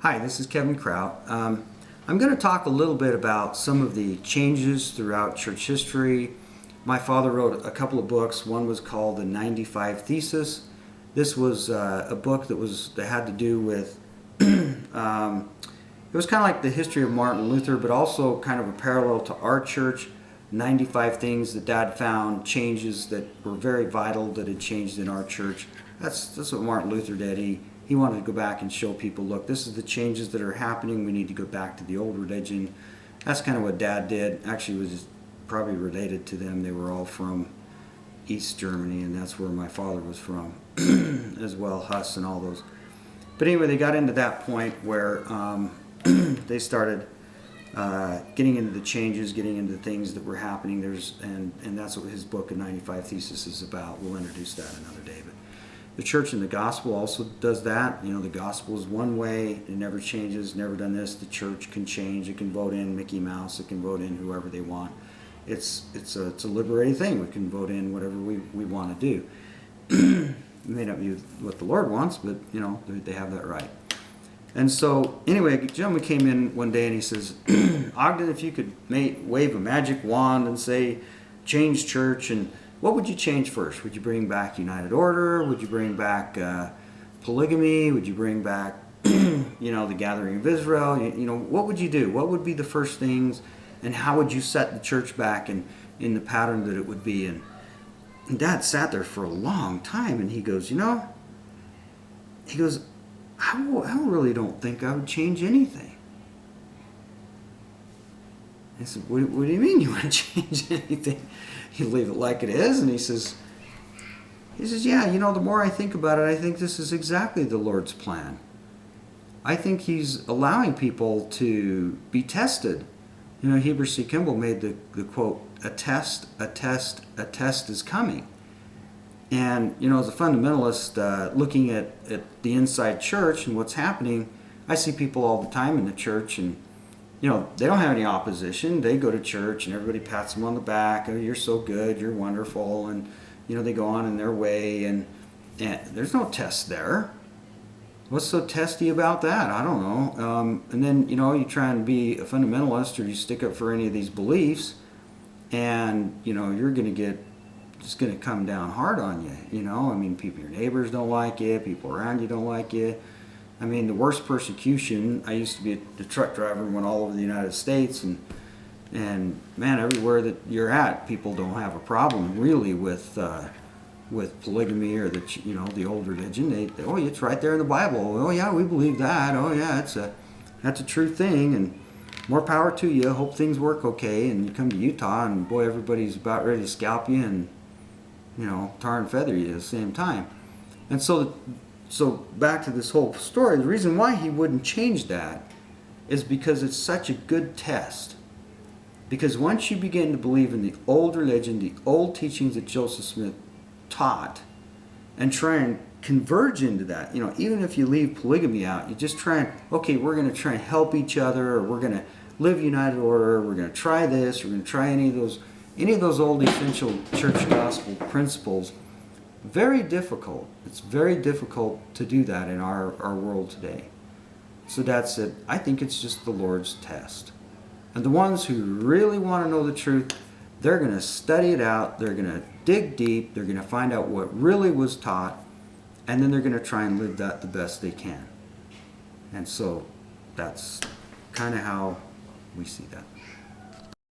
Hi, this is Ogden Kraut. I'm going to talk a little bit about some of the changes throughout church history. My father wrote a couple of books. One was called the 95 Thesis. This was a book that had to do with it was kind of like the history of Martin Luther, but also kind of a parallel to our church. 95 things that Dad found, changes that were very vital that had changed in our church. That's what Martin Luther did. He wanted to go back and show people, look, this is the changes that are happening. We need to go back to the old religion. That's kind of what Dad did. Actually, it was probably related to them. They were all from East Germany, and that's where my father was from as well, Huss and all those. But anyway, they got into that point where they started getting into the changes, getting into the things that were happening. And that's what his book, of 95 Thesis, is about. We'll introduce that another day. But the church and the gospel also does that. You know, the gospel is one way. It never changes, never done this. The church can change. It can vote in Mickey Mouse. It can vote in whoever they want. It's a liberating thing. We can vote in whatever we want to do. It may not be what the Lord wants, but, you know, they have that right. And so, anyway, a gentleman came in one day and he says, Ogden, if you could wave a magic wand and say, change church, and what would you change first? Would you bring back United Order? Would you bring back polygamy? Would you bring back, the gathering of Israel? What would you do? What would be the first things? And how would you set the church back in the pattern that it would be in? And Dad sat there for a long time, and he goes, I really don't think I would change anything. I said, what do you mean you want to change anything? You leave it like it is? And he says, yeah, the more I think about it, I think this is exactly the Lord's plan. I think he's allowing people to be tested. Heber C. Kimball made the quote, a test is coming. And, as a fundamentalist, looking at the inside church and what's happening, I see people all the time in the church, and, they don't have any opposition. They go to church and everybody pats them on the back. Oh, you're so good. You're wonderful. And, they go on in their way, and there's no test there. What's so testy about that? I don't know. And then, you try and be a fundamentalist, or you stick up for any of these beliefs, and, you're going to get, it's going to come down hard on you, people, your neighbors don't like you, people around you don't like you. The worst persecution, I used to be a truck driver and went all over the United States, and man, everywhere that you're at, people don't have a problem really with polygamy or the old religion. It's right there in the Bible. Oh yeah, we believe that. Oh yeah, that's a true thing, and more power to you. Hope things work okay. And you come to Utah, and boy, everybody's about ready to scalp you and tar and feather you at the same time. And so back to this whole story, the reason why he wouldn't change that is because it's such a good test. Because once you begin to believe in the old religion, the old teachings that Joseph Smith taught, and try and converge into that, even if you leave polygamy out, you just try and, okay, we're going to try and help each other, or we're going to live United Order, we're going to try this, we're going to try any of those old essential church gospel principles. Very difficult. It's very difficult to do that in our world today. So that's it. I think it's just the Lord's test. And the ones who really want to know the truth, they're going to study it out, they're going to dig deep, they're going to find out what really was taught, and then they're going to try and live that the best they can. And so that's kind of how we see that.